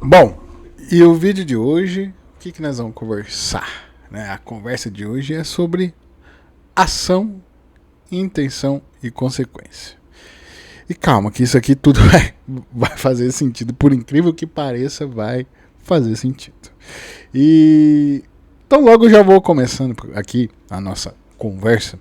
Bom, e o vídeo de hoje, o que nós vamos conversar? Né? A conversa de hoje é sobre ação, intenção e consequência. E calma, que isso aqui tudo vai fazer sentido. Por incrível que pareça, vai fazer sentido. E então logo eu já vou começando aqui a nossa conversa,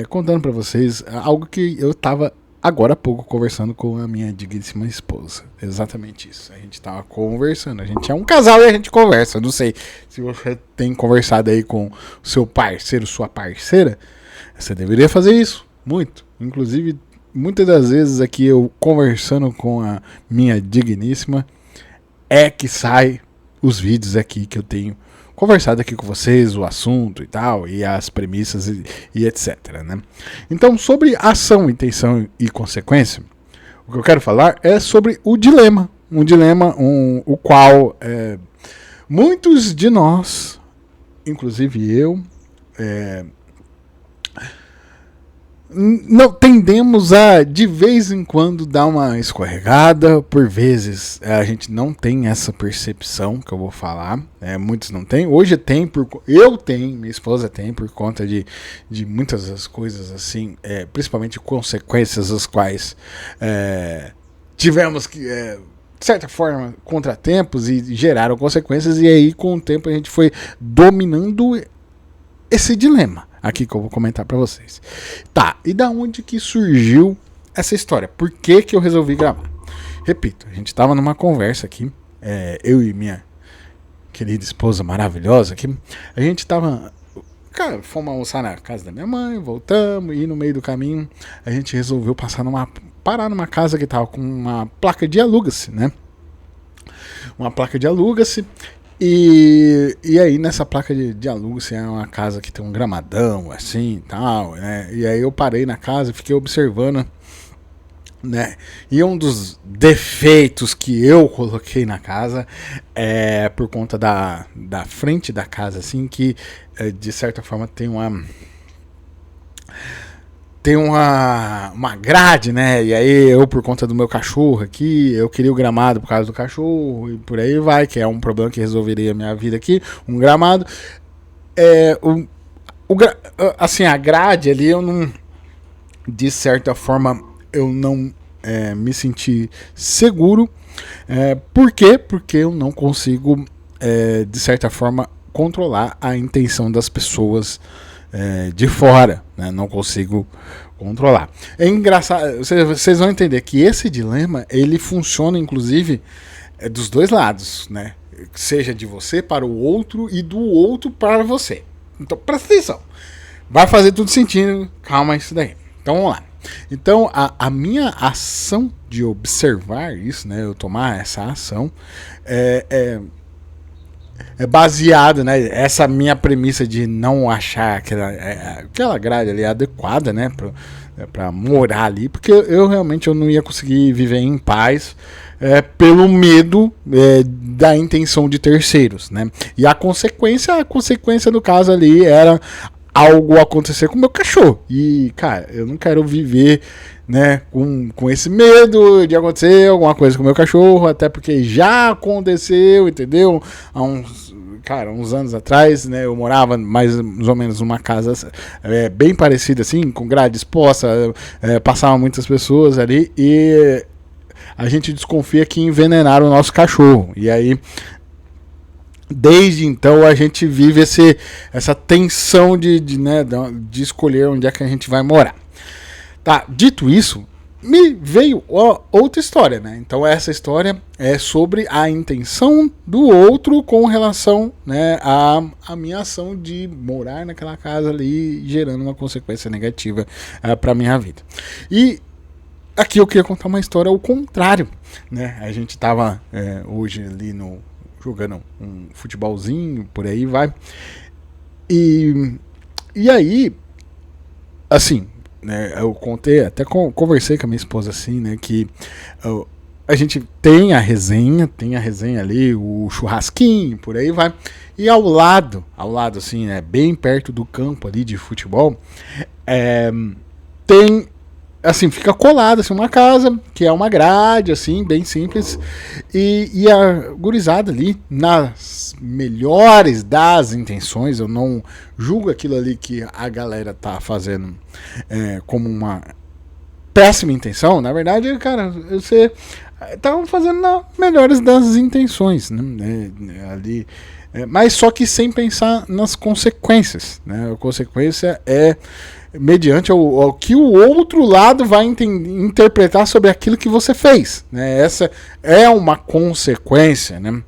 contando para vocês algo que eu estava agora há pouco conversando com a minha digníssima esposa. Exatamente isso. A gente tava conversando. A gente é um casal e a gente conversa. Não sei se você tem conversado aí com o seu parceiro, sua parceira. Você deveria fazer isso. Muito. Inclusive, muitas das vezes aqui eu conversando com a minha digníssima é que sai os vídeos aqui que eu tenho conversado aqui com vocês, o assunto e tal, e as premissas e etc. Né? Então, sobre ação, intenção e consequência, o que eu quero falar é sobre o dilema. Um dilema o qual muitos de nós, inclusive eu, não tendemos a de vez em quando dar uma escorregada. Por vezes a gente não tem essa percepção que eu vou falar, muitos não têm. Hoje tem, eu tenho, minha esposa tem, por conta de muitas das coisas assim, principalmente consequências as quais tivemos que de certa forma contratempos e geraram consequências, e aí com o tempo a gente foi dominando esse dilema aqui que eu vou comentar pra vocês. Tá, e da onde que surgiu essa história? Por que eu resolvi gravar? Repito, a gente tava numa conversa aqui, eu e minha querida esposa maravilhosa aqui, a gente tava... Cara, fomos almoçar na casa da minha mãe, voltamos, e no meio do caminho a gente resolveu parar numa casa que tava com uma placa de aluga-se, né? Uma placa de aluga-se. E aí nessa placa de aluga-se é uma casa que tem um gramadão assim e tal, né? E aí eu parei na casa e fiquei observando, né? E um dos defeitos que eu coloquei na casa é por conta da frente da casa, assim, que de certa forma tem uma grade, né? E aí eu, por conta do meu cachorro aqui, eu queria o gramado por causa do cachorro e por aí vai, que é um problema que resolveria a minha vida aqui, um gramado. Assim, a grade ali, eu não, de certa forma, eu não me senti seguro. Por quê? Porque eu não consigo, de certa forma, controlar a intenção das pessoas de fora, né? Não consigo controlar. É engraçado, vocês vão entender que esse dilema ele funciona inclusive dos dois lados, né? Seja de você para o outro e do outro para você. Então presta atenção, vai fazer tudo sentido, calma isso daí. Então vamos lá. Então a minha ação de observar isso, né? Eu tomar essa ação é baseado, né? Essa minha premissa de não achar aquela grade ali adequada, né? Pra morar ali, porque eu realmente não ia conseguir viver em paz pelo medo da intenção de terceiros, né? E a consequência do caso ali era algo acontecer com o meu cachorro. E, cara, eu não quero viver, né, com esse medo de acontecer alguma coisa com o meu cachorro, até porque já aconteceu, entendeu? Há uns anos atrás, né, eu morava mais ou menos numa casa bem parecida assim, com grade exposta, passavam muitas pessoas ali e a gente desconfia que envenenaram o nosso cachorro. E aí desde então a gente vive essa tensão de escolher onde é que a gente vai morar. Tá, dito isso, me veio outra história, né? Então essa história é sobre a intenção do outro com relação, né, à minha ação de morar naquela casa ali, gerando uma consequência negativa para minha vida. E aqui eu queria contar uma história ao contrário, né? A gente tava hoje ali jogando um futebolzinho, por aí vai. E aí, assim, né, eu contei, até conversei com a minha esposa assim, né, que a gente tem a resenha ali, o churrasquinho, por aí vai. E ao lado assim, né, bem perto do campo ali de futebol, tem assim, fica colado, assim, uma casa, que é uma grade, assim, bem simples, e a gurizada ali, nas melhores das intenções, eu não julgo aquilo ali que a galera tá fazendo como uma péssima intenção, na verdade, cara, você estavam fazendo nas melhores das intenções, né, ali, mas só que sem pensar nas consequências, né, a consequência é mediante o que o outro lado vai interpretar sobre aquilo que você fez, né? Essa é uma consequência, né?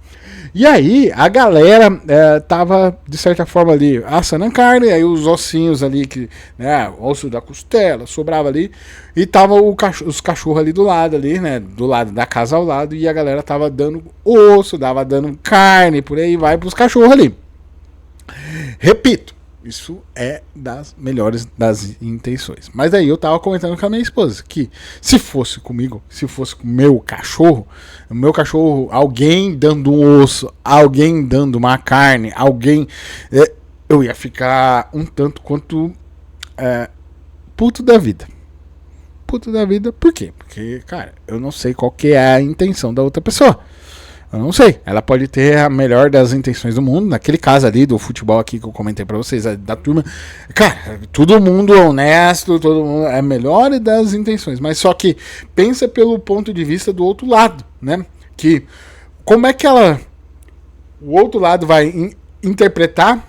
E aí a galera tava de certa forma ali assando a carne, aí os ossinhos ali, que, né, osso da costela, sobrava ali, e tava os cachorros ali do lado ali, né, do lado da casa ao lado, e a galera tava dando osso, dando carne, por aí vai pros cachorros ali. Repito, isso é das melhores das intenções. Mas aí eu tava comentando com a minha esposa que se fosse comigo, se fosse com o meu cachorro, alguém dando um osso, alguém dando uma carne, alguém, eu ia ficar um tanto quanto puto da vida. Puto da vida, por quê? Porque, cara, eu não sei qual que é a intenção da outra pessoa. Eu não sei. Ela pode ter a melhor das intenções do mundo. Naquele caso ali do futebol aqui que eu comentei pra vocês, da turma. Cara, todo mundo é honesto, todo mundo é melhor das intenções. Mas só que pensa pelo ponto de vista do outro lado, né? Que como é que o outro lado vai interpretar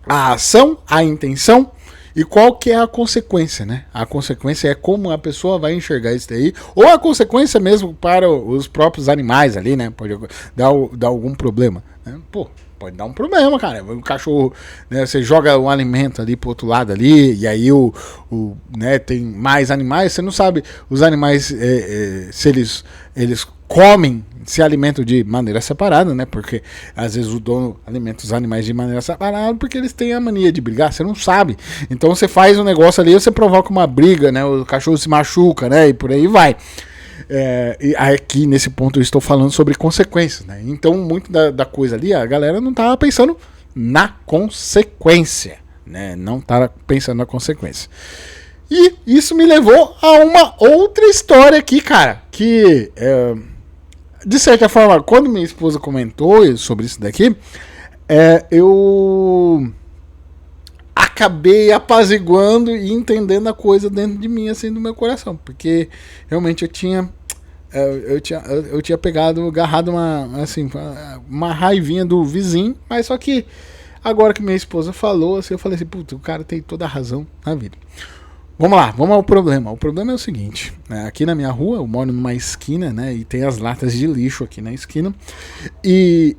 a ação, a intenção, e qual que é a consequência, né? A consequência é como a pessoa vai enxergar isso daí, ou a consequência mesmo para os próprios animais ali, né? Pode dar algum problema, né? Pô, pode dar um problema, cara. O cachorro, né, você joga o alimento ali pro outro lado ali, e aí né, tem mais animais, você não sabe os animais se eles comem, se alimentam de maneira separada, né? Porque às vezes o dono alimenta os animais de maneira separada porque eles têm a mania de brigar, você não sabe. Então você faz um negócio ali, você provoca uma briga, né? O cachorro se machuca, né? E por aí vai. E aqui nesse ponto eu estou falando sobre consequências, né? Então muito da coisa ali, a galera não estava pensando na consequência, né? Não estava pensando na consequência. E isso me levou a uma outra história aqui, cara, que de certa forma, quando minha esposa comentou sobre isso daqui, eu acabei apaziguando e entendendo a coisa dentro de mim, assim, do meu coração, porque realmente eu tinha agarrado uma raivinha do vizinho, mas só que agora que minha esposa falou, assim, eu falei assim, puta, o cara tem toda a razão na vida. Vamos lá, vamos ao problema. O problema é o seguinte, né, aqui na minha rua, eu moro numa esquina, né, e tem as latas de lixo aqui na esquina, e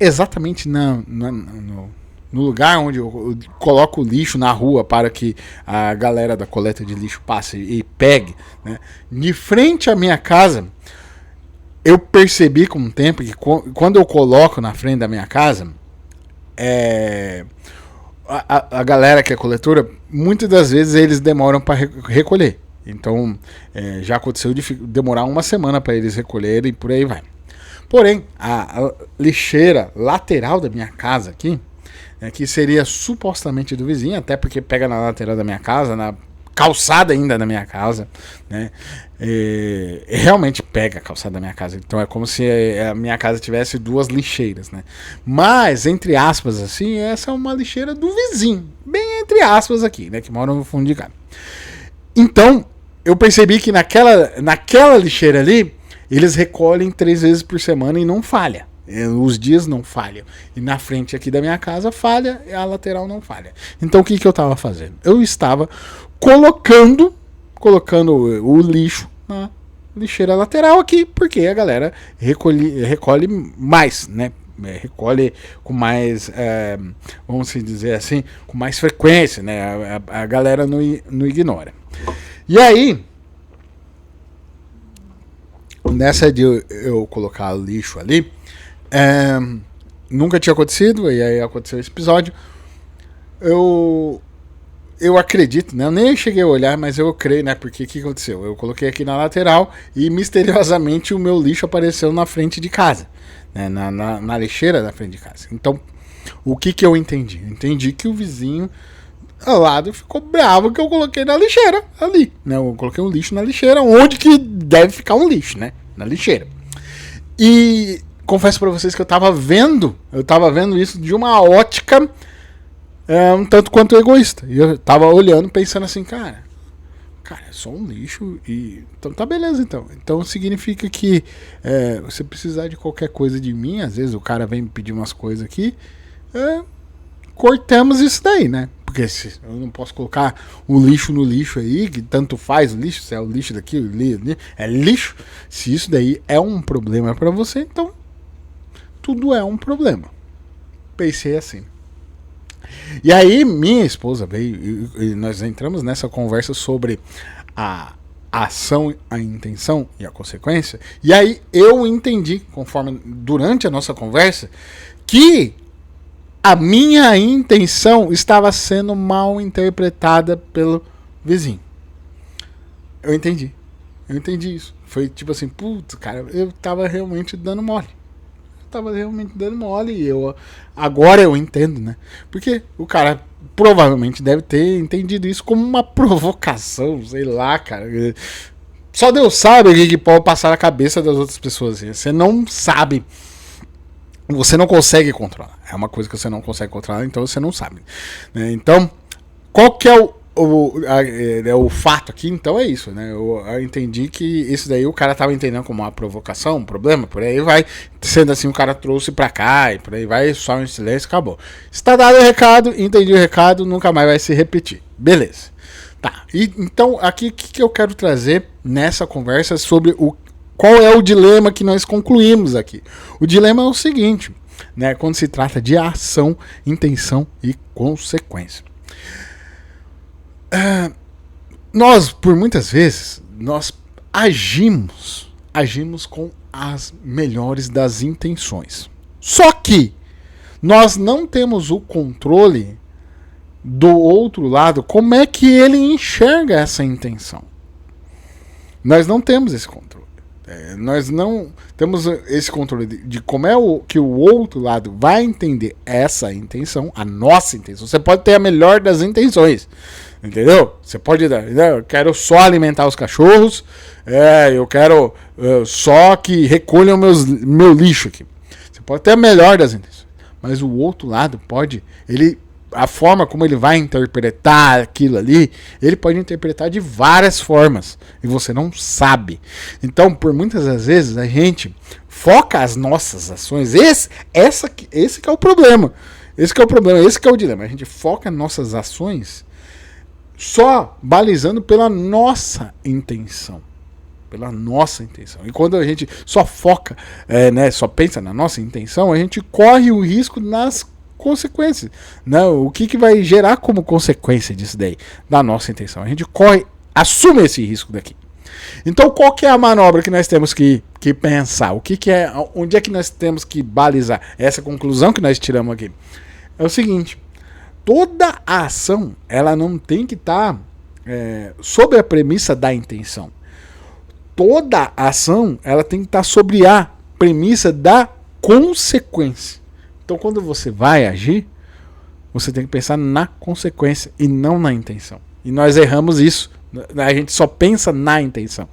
exatamente no lugar onde eu coloco o lixo na rua para que a galera da coleta de lixo passe e pegue, né, de frente à minha casa, eu percebi com o tempo que quando eu coloco na frente da minha casa, a galera que é coletora, muitas das vezes eles demoram para recolher. Então, já aconteceu de demorar uma semana para eles recolherem e por aí vai. Porém, a lixeira lateral da minha casa aqui, que seria supostamente do vizinho, até porque pega na lateral da minha casa, na calçada ainda da minha casa, né? Realmente pega a calçada da minha casa. Então é como se a minha casa tivesse duas lixeiras, né? Mas, entre aspas, assim, essa é uma lixeira do vizinho, bem entre aspas aqui, né? Que mora no fundo de casa. Então, eu percebi que naquela lixeira ali, eles recolhem 3 vezes por semana e não falha. Os dias não falham. E na frente aqui da minha casa falha e a lateral não falha. Então o que eu estava fazendo? Eu estava colocando o lixo na lixeira lateral aqui, porque a galera recolhe mais, né? Recolhe com mais, vamos dizer assim, com mais frequência, né? A galera não ignora. E aí, nessa de eu colocar o lixo ali, nunca tinha acontecido, e aí aconteceu esse episódio. Eu acredito, né? Eu nem cheguei a olhar, mas eu creio, né? Porque o que aconteceu? Eu coloquei aqui na lateral e misteriosamente o meu lixo apareceu na frente de casa, né? Na lixeira da frente de casa. Então, o que eu entendi? Eu entendi que o vizinho lado ficou bravo que eu coloquei na lixeira ali, né? Eu coloquei um lixo na lixeira, onde que deve ficar um lixo, né? Na lixeira. E confesso pra vocês que eu tava vendo isso de uma ótica um tanto quanto egoísta. E eu tava olhando, pensando assim, cara, é só um lixo e... Então tá beleza, então. Então significa que você precisar de qualquer coisa de mim, às vezes o cara vem me pedir umas coisas aqui, cortamos isso daí, né? Porque eu não posso colocar o lixo no lixo aí, que tanto faz o lixo, se é o lixo daqui, é lixo. Se isso daí é um problema pra você, então tudo é um problema. Pensei assim. E aí minha esposa veio e nós entramos nessa conversa sobre a ação, a intenção e a consequência. E aí eu entendi, conforme durante a nossa conversa, que a minha intenção estava sendo mal interpretada pelo vizinho. Eu entendi isso. Foi tipo assim, putz, cara, eu tava realmente dando mole. E agora eu entendo, né? Porque o cara provavelmente deve ter entendido isso como uma provocação, sei lá, cara. Só Deus sabe o que pode passar na cabeça das outras pessoas. Você não sabe. Você não consegue controlar. É uma coisa que você não consegue controlar, então você não sabe. Então, qual que é o fato aqui? Então é isso, né? Eu entendi que isso daí o cara tava entendendo como uma provocação, um problema, por aí vai. Sendo assim, o cara trouxe pra cá e por aí vai, só em silêncio, acabou. Está dado o recado, entendi o recado, nunca mais vai se repetir. Beleza. Tá, então aqui o que eu quero trazer nessa conversa sobre qual é o dilema que nós concluímos aqui. O dilema é o seguinte, né? Quando se trata de ação, intenção e consequência. Nós, por muitas vezes, nós agimos com as melhores das intenções. Só que nós não temos o controle do outro lado, como é que ele enxerga essa intenção. Nós não temos esse controle. Nós não temos esse controle de como é que o outro lado vai entender essa intenção, a nossa intenção. Você pode ter a melhor das intenções, entendeu? Você pode dar, eu quero só alimentar os cachorros, eu quero só que recolham meu lixo aqui. Você pode ter a melhor das intenções, mas o outro lado pode, a forma como ele vai interpretar aquilo ali, ele pode interpretar de várias formas e você não sabe. Então, por muitas das vezes, a gente foca as nossas ações. Esse que é o problema. Esse que é o dilema. A gente foca nossas ações só balizando pela nossa intenção. E quando a gente só foca, só pensa na nossa intenção, a gente corre o risco nas consequências. Não, o que vai gerar como consequência disso daí? Da nossa intenção. A gente assume esse risco daqui. Então, qual que é a manobra que nós temos que pensar? Onde é que nós temos que balizar? Essa conclusão que nós tiramos aqui é o seguinte: toda a ação, ela não tem que estar sob a premissa da intenção. Toda a ação, ela tem que estar sobre a premissa da consequência. Então, quando você vai agir, você tem que pensar na consequência e não na intenção. E nós erramos isso. A gente só pensa na intenção.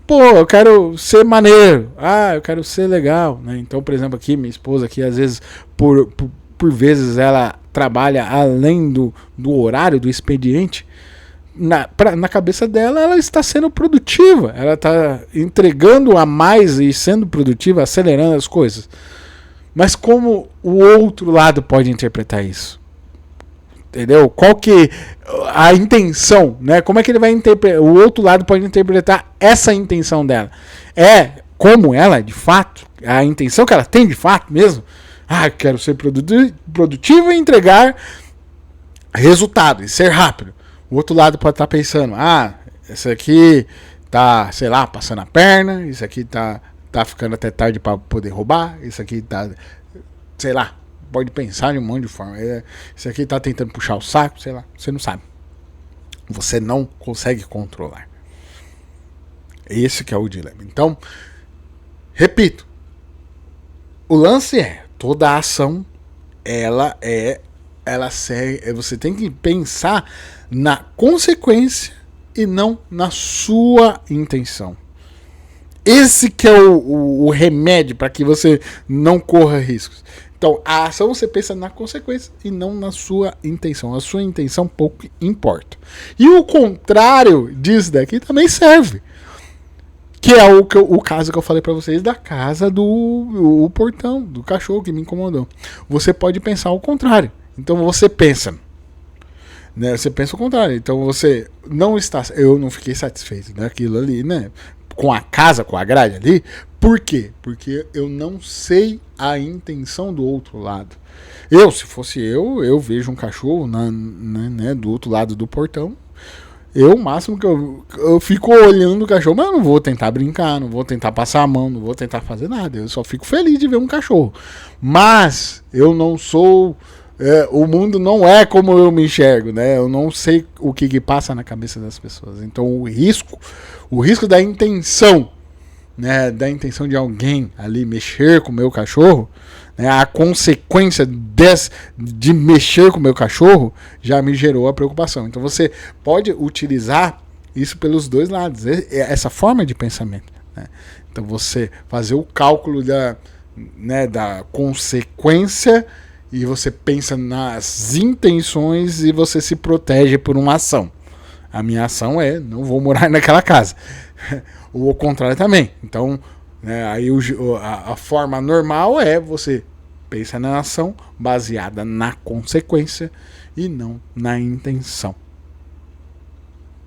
Pô, eu quero ser maneiro. Eu quero ser legal. Né? Então, por exemplo, aqui, minha esposa, aqui, às vezes, por vezes, ela trabalha além do horário, do expediente. Na cabeça dela, ela está sendo produtiva. Ela está entregando a mais e sendo produtiva, acelerando as coisas. Mas como o outro lado pode interpretar isso? Entendeu? Qual que a intenção, né? Como é que ele vai interpretar? O outro lado pode interpretar essa intenção dela. Como ela, de fato, a intenção que ela tem de fato mesmo. Eu quero ser produtivo e entregar resultado e ser rápido. O outro lado pode estar pensando, esse aqui tá, sei lá, passando a perna, isso aqui tá ficando até tarde para poder roubar, isso aqui tá, sei lá, pode pensar de um monte de forma. Isso aqui tá tentando puxar o saco, sei lá, você não sabe. Você não consegue controlar. Esse que é o dilema. Então, repito, o lance toda a ação, ela é você tem que pensar na consequência e não na sua intenção. Esse que é o remédio para que você não corra riscos. Então, a ação você pensa na consequência e não na sua intenção. A sua intenção pouco importa. E o contrário disso daqui também serve. Que é o caso que eu falei para vocês da casa do portão, do cachorro que me incomodou. Você pode pensar o contrário. Então você pensa, né? Você pensa o contrário. Então você não está... Eu não fiquei satisfeito daquilo ali, né? Com a casa, com a grade ali. Por quê? Porque eu não sei a intenção do outro lado. Se fosse eu vejo um cachorro né, do outro lado do portão. O máximo que eu fico olhando o cachorro, mas eu não vou tentar brincar, não vou tentar passar a mão, não vou tentar fazer nada. Eu só fico feliz de ver um cachorro. Mas eu não sou... o mundo não é como eu me enxergo, né? Eu não sei o que passa na cabeça das pessoas. Então o risco da intenção, né, da intenção de alguém ali mexer com o meu cachorro, né, a consequência de mexer com o meu cachorro já me gerou a preocupação. Então você pode utilizar isso pelos dois lados, essa forma de pensamento, né? Então você fazer o cálculo da consequência e você pensa nas intenções e você se protege por uma ação. A minha ação não vou morar naquela casa. Ou o contrário também. Então, né, aí a forma normal é você pensa na ação baseada na consequência e não na intenção.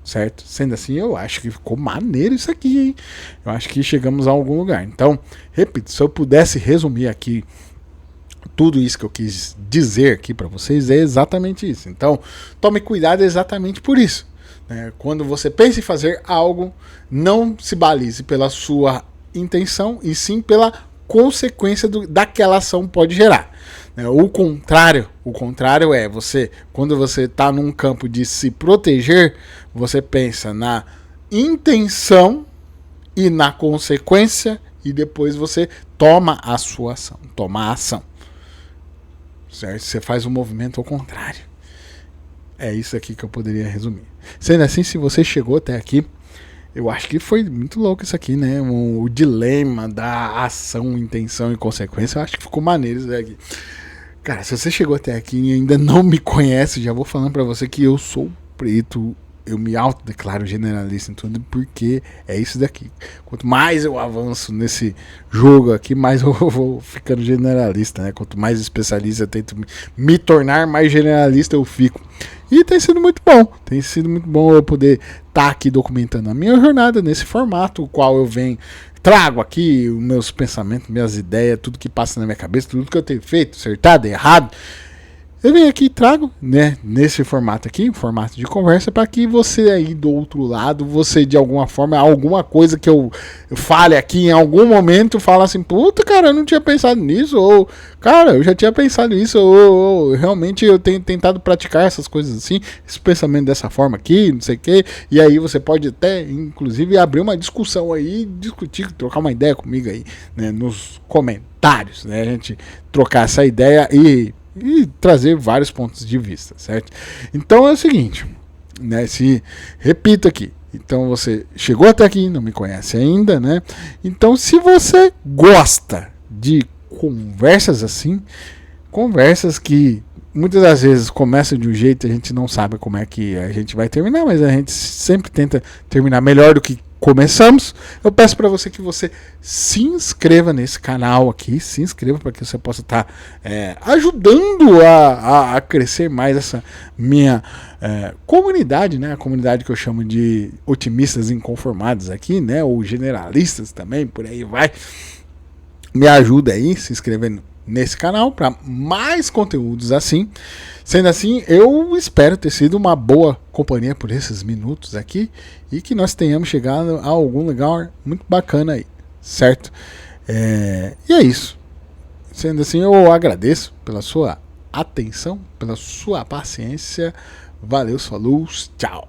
Certo? Sendo assim, eu acho que ficou maneiro isso aqui, hein? Eu acho que chegamos a algum lugar. Então, repito, se eu pudesse resumir aqui tudo isso que eu quis dizer aqui para vocês, é exatamente isso. Então, tome cuidado exatamente por isso. Quando você pensa em fazer algo, não se balize pela sua intenção e sim pela consequência daquela ação pode gerar. O contrário é quando você está num campo de se proteger, você pensa na intenção e na consequência e depois você toma a sua ação, toma a ação. Certo? Você faz um movimento ao contrário. É isso aqui que eu poderia resumir. Sendo assim, se você chegou até aqui, eu acho que foi muito louco isso aqui, né? O dilema da ação, intenção e consequência. Eu acho que ficou maneiro isso daqui. Cara, se você chegou até aqui e ainda não me conhece, já vou falando pra você que eu sou preto. Eu me autodeclaro generalista em tudo, porque é isso daqui. Quanto mais eu avanço nesse jogo aqui, mais eu vou ficando generalista, né? Quanto mais especialista eu tento me tornar, mais generalista eu fico. E tem sido muito bom eu poder estar aqui documentando a minha jornada nesse formato, o qual eu trago aqui os meus pensamentos, minhas ideias, tudo que passa na minha cabeça, tudo que eu tenho feito, acertado, errado. Eu venho aqui e trago, né, nesse formato aqui, formato de conversa, para que você aí do outro lado, você de alguma forma, alguma coisa que eu fale aqui em algum momento, fala assim, puta, cara, eu não tinha pensado nisso, ou, cara, eu já tinha pensado nisso, ou realmente eu tenho tentado praticar essas coisas assim, esse pensamento dessa forma aqui, não sei o quê, e aí você pode até, inclusive, abrir uma discussão aí, discutir, trocar uma ideia comigo aí, né, nos comentários, né, a gente trocar essa ideia e trazer vários pontos de vista, certo? Então é o seguinte, né? Repito aqui. Então você chegou até aqui, não me conhece ainda, né? Então se você gosta de conversas assim, conversas que muitas das vezes começam de um jeito e a gente não sabe como é que a gente vai terminar, mas a gente sempre tenta terminar melhor do que começamos. Eu peço para você que você se inscreva nesse canal aqui, se inscreva para que você possa estar ajudando a crescer mais essa minha comunidade, né? A comunidade que eu chamo de otimistas inconformados aqui, né? Ou generalistas também, por aí vai. Me ajuda aí, se inscrevendo nesse canal para mais conteúdos assim. Sendo assim, eu espero ter sido uma boa companhia por esses minutos aqui e que nós tenhamos chegado a algum lugar muito bacana aí, certo? E é isso. Sendo assim, eu agradeço pela sua atenção, pela sua paciência. Valeu, falou, tchau.